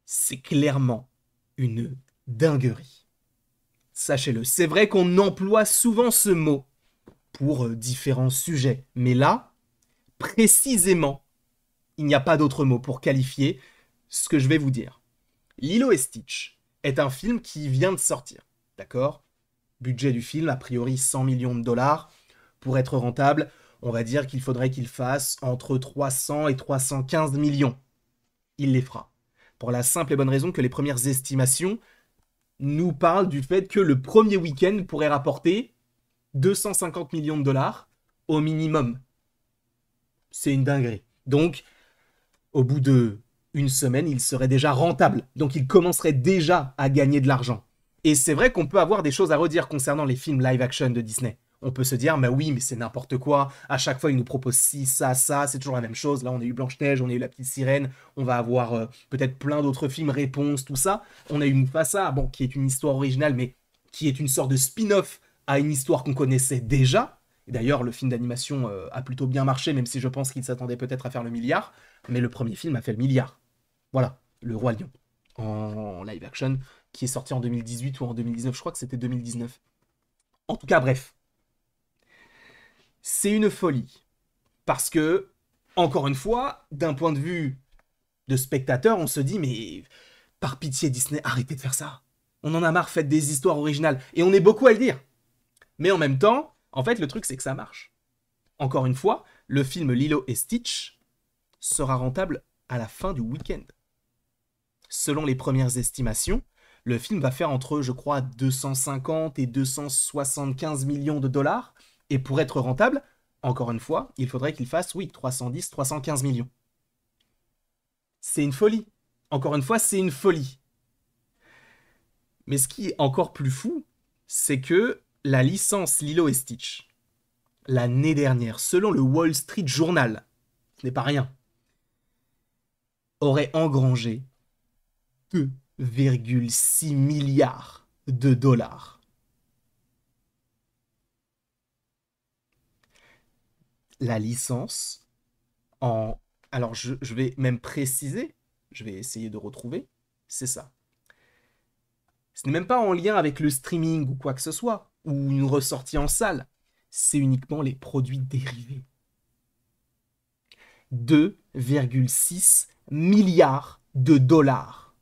c'est clairement une dinguerie. Sachez-le, c'est vrai qu'on emploie souvent ce mot pour différents sujets, mais là, précisément, il n'y a pas d'autre mot pour qualifier ce que je vais vous dire. Lilo et Stitch est un film qui vient de sortir, d'accord? Budget du film, a priori 100 millions de dollars. Pour être rentable, on va dire qu'il faudrait qu'il fasse entre 300 et 315 millions. Il les fera. Pour la simple et bonne raison que les premières estimations nous parlent du fait que le premier week-end pourrait rapporter 250 millions de dollars au minimum. C'est une dinguerie. Donc, au bout de une semaine, il serait déjà rentable. Donc, il commencerait déjà à gagner de l'argent. Et c'est vrai qu'on peut avoir des choses à redire concernant les films live-action de Disney. On peut se dire, mais oui, mais c'est n'importe quoi. À chaque fois, ils nous proposent ci, ça, ça. C'est toujours la même chose. Là, on a eu Blanche-Neige, on a eu La Petite Sirène. On va avoir peut-être plein d'autres films, Réponse, tout ça. On a eu Mufasa, bon, qui est une histoire originale, mais qui est une sorte de spin-off à une histoire qu'on connaissait déjà. Et d'ailleurs, le film d'animation a plutôt bien marché, même si je pense qu'il s'attendait peut-être à faire le milliard. Mais le premier film a fait le milliard. Voilà, Le Roi Lion, en live action, qui est sorti en 2018 ou en 2019, je crois que c'était 2019. En tout cas, bref, c'est une folie. Parce que, encore une fois, d'un point de vue de spectateur, on se dit, mais par pitié Disney, arrêtez de faire ça. On en a marre, faites des histoires originales. Et on est beaucoup à le dire. Mais en même temps, en fait, le truc, c'est que ça marche. Encore une fois, le film Lilo et Stitch sera rentable à la fin du week-end. Selon les premières estimations, le film va faire entre, je crois, 250 et 275 millions de dollars. Et pour être rentable, encore une fois, il faudrait qu'il fasse, oui, 310, 315 millions. C'est une folie. Encore une fois, c'est une folie. Mais ce qui est encore plus fou, c'est que la licence Lilo et Stitch, l'année dernière, selon le Wall Street Journal, ce n'est pas rien, aurait engrangé 2,6 milliards de dollars. La licence en... Alors je vais même préciser, je vais essayer de retrouver, c'est ça. Ce n'est même pas en lien avec le streaming ou quoi que ce soit, ou une ressortie en salle. C'est uniquement les produits dérivés. 2,6 milliards de dollars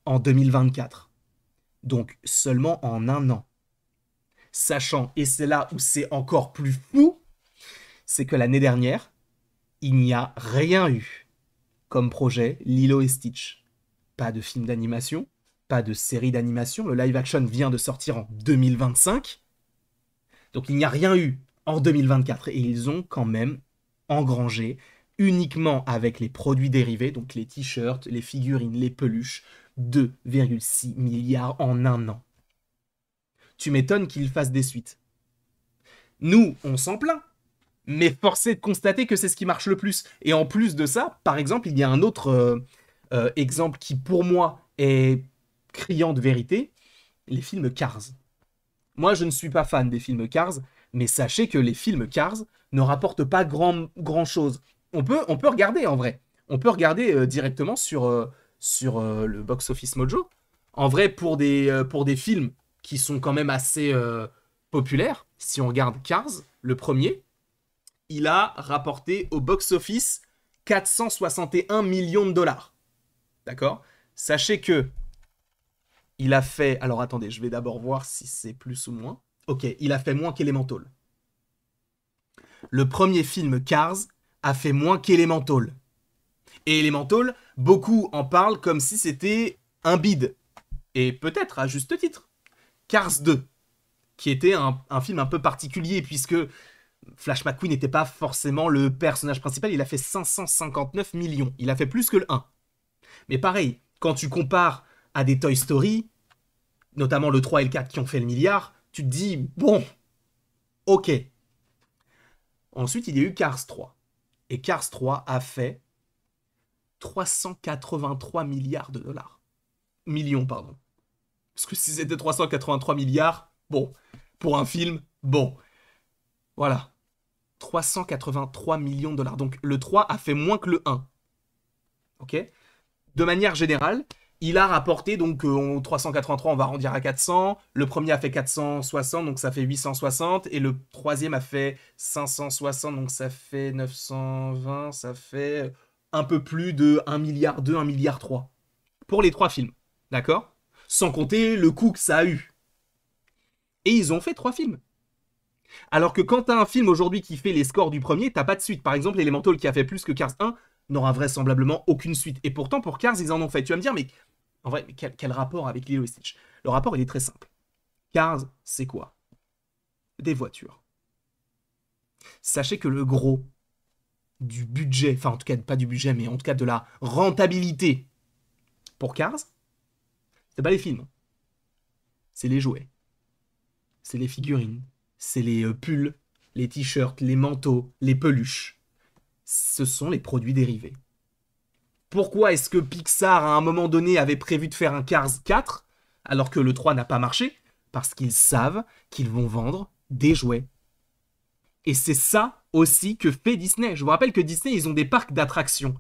en 2024. Donc seulement en un an. Sachant, et c'est là où c'est encore plus fou, c'est que l'année dernière, il n'y a rien eu comme projet Lilo et Stitch. Pas de film d'animation, pas de série d'animation. Le live action vient de sortir en 2025. Donc il n'y a rien eu en 2024. Et ils ont quand même engrangé uniquement avec les produits dérivés, donc les t-shirts, les figurines, les peluches, 2,6 milliards en un an. Tu m'étonnes qu'ils fassent des suites. Nous, on s'en plaint. Mais force est de constater que c'est ce qui marche le plus. Et en plus de ça, par exemple, il y a un autre exemple qui, pour moi, est criant de vérité, les films Cars. Moi, je ne suis pas fan des films Cars, mais sachez que les films Cars ne rapportent pas grand chose. On peut regarder en vrai. On peut regarder directement sur le Box Office Mojo. En vrai, pour des films qui sont quand même assez populaires, si on regarde Cars, le premier, il a rapporté au box-office 461 millions de dollars. D'accord? Sachez que il a fait... Alors attendez, je vais d'abord voir si c'est plus ou moins. Ok, il a fait moins qu'Elemental. Le premier film Cars a fait moins qu'Elemental. Et Elemental, beaucoup en parlent comme si c'était un bide. Et peut-être à juste titre. Cars 2, qui était un film un peu particulier, puisque Flash McQueen n'était pas forcément le personnage principal, il a fait 559 millions. Il a fait plus que le 1. Mais pareil, quand tu compares à des Toy Story, notamment le 3 et le 4 qui ont fait le milliard, tu te dis, bon, ok. Ensuite, il y a eu Cars 3. Et Cars 3 a fait 383 milliards de dollars. Millions, pardon. Parce que si c'était 383 milliards, bon, pour un film, bon. Voilà. 383 millions de dollars. Donc le 3 a fait moins que le 1. Ok? de manière générale, il a rapporté, donc 383, on va arrondir à 400. Le premier a fait 460, donc ça fait 860. Et le troisième a fait 560, donc ça fait 920. Ça fait un peu plus de 1 milliard 2, 1 milliard 3. Pour les 3 films. D'accord? Sans compter le coût que ça a eu. Et ils ont fait 3 films. Alors que quand t'as un film aujourd'hui qui fait les scores du premier, t'as pas de suite. Par exemple, Elemental qui a fait plus que Cars 1 n'aura vraisemblablement aucune suite. Et pourtant, pour Cars, ils en ont fait. Tu vas me dire, mais en vrai, mais quel rapport avec Lilo et Stitch? Le rapport, il est très simple. Cars, c'est quoi? Des voitures. Sachez que le gros du budget, enfin en tout cas pas du budget, mais en tout cas de la rentabilité pour Cars, c'est pas les films, c'est les jouets, c'est les figurines, c'est les pulls, les t-shirts, les manteaux, les peluches. Ce sont les produits dérivés. Pourquoi est-ce que Pixar, à un moment donné, avait prévu de faire un Cars 4, alors que le 3 n'a pas marché? Parce qu'ils savent qu'ils vont vendre des jouets. Et c'est ça aussi que fait Disney. Je vous rappelle que Disney, ils ont des parcs d'attractions.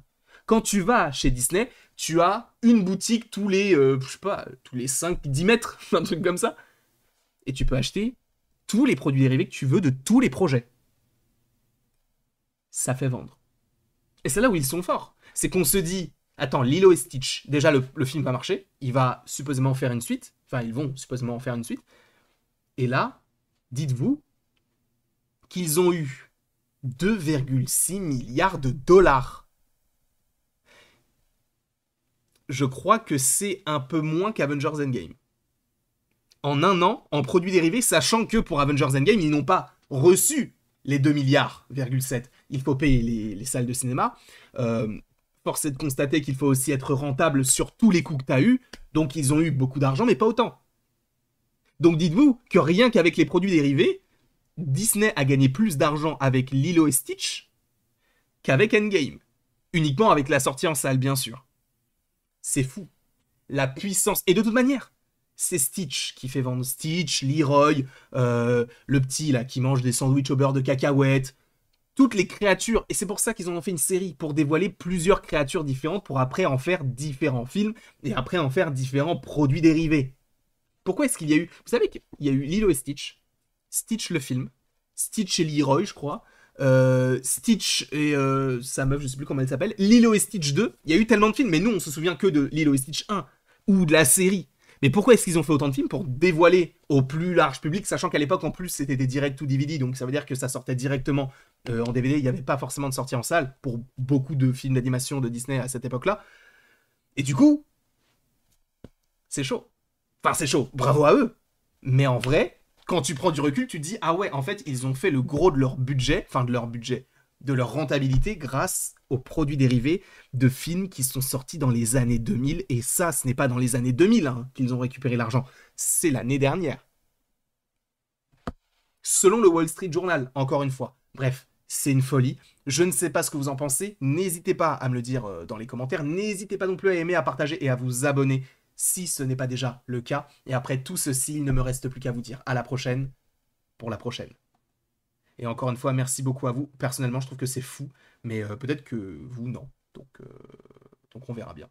Quand tu vas chez Disney, tu as une boutique tous les, je sais pas, tous les 5-10 mètres, un truc comme ça. Et tu peux acheter tous les produits dérivés que tu veux de tous les projets. Ça fait vendre. Et c'est là où ils sont forts. C'est qu'on se dit, attends, Lilo et Stitch, déjà le film va marcher, il va supposément faire une suite, enfin ils vont supposément faire une suite. Et là, dites-vous qu'ils ont eu 2,6 milliards de dollars. Je crois que c'est un peu moins qu'Avengers Endgame. En un an, en produits dérivés, sachant que pour Avengers Endgame, ils n'ont pas reçu les 2 milliards,7. Il faut payer les salles de cinéma. Force est de constater qu'il faut aussi être rentable sur tous les coûts que tu as eu. Donc ils ont eu beaucoup d'argent, mais pas autant. Donc dites-vous que rien qu'avec les produits dérivés, Disney a gagné plus d'argent avec Lilo et Stitch qu'avec Endgame. Uniquement avec la sortie en salle, bien sûr. C'est fou. La puissance. Et de toute manière, c'est Stitch qui fait vendre. Stitch, Leroy, le petit là qui mange des sandwichs au beurre de cacahuètes. Toutes les créatures. Et c'est pour ça qu'ils en ont fait une série, pour dévoiler plusieurs créatures différentes, pour après en faire différents films, et après en faire différents produits dérivés. Pourquoi est-ce qu'il y a eu... Vous savez qu'il y a eu Lilo et Stitch, Stitch le film, Stitch et Leroy, je crois, Stitch et sa meuf, je sais plus comment elle s'appelle, Lilo et Stitch 2. Il y a eu tellement de films, mais nous on se souvient que de Lilo et Stitch 1 ou de la série. Mais pourquoi est-ce qu'ils ont fait autant de films? Pour dévoiler au plus large public, sachant qu'à l'époque en plus c'était des directs ou DVD, donc ça veut dire que ça sortait directement en DVD. Il n'y avait pas forcément de sortie en salle pour beaucoup de films d'animation de Disney à cette époque-là. Et du coup, c'est chaud. Enfin, c'est chaud. Bravo à eux. Mais en vrai, quand tu prends du recul, tu te dis, ah ouais, en fait, ils ont fait le gros de leur budget, enfin de leur budget, de leur rentabilité grâce aux produits dérivés de films qui sont sortis dans les années 2000. Et ça, ce n'est pas dans les années 2000 hein, qu'ils ont récupéré l'argent. C'est l'année dernière. Selon le Wall Street Journal, encore une fois. Bref, c'est une folie. Je ne sais pas ce que vous en pensez. N'hésitez pas à me le dire dans les commentaires. N'hésitez pas non plus à aimer, à partager et à vous abonner si ce n'est pas déjà le cas. Et après tout ceci, il ne me reste plus qu'à vous dire à la prochaine pour la prochaine. Et encore une fois, merci beaucoup à vous. Personnellement, je trouve que c'est fou, mais peut-être que vous, non. Donc on verra bien.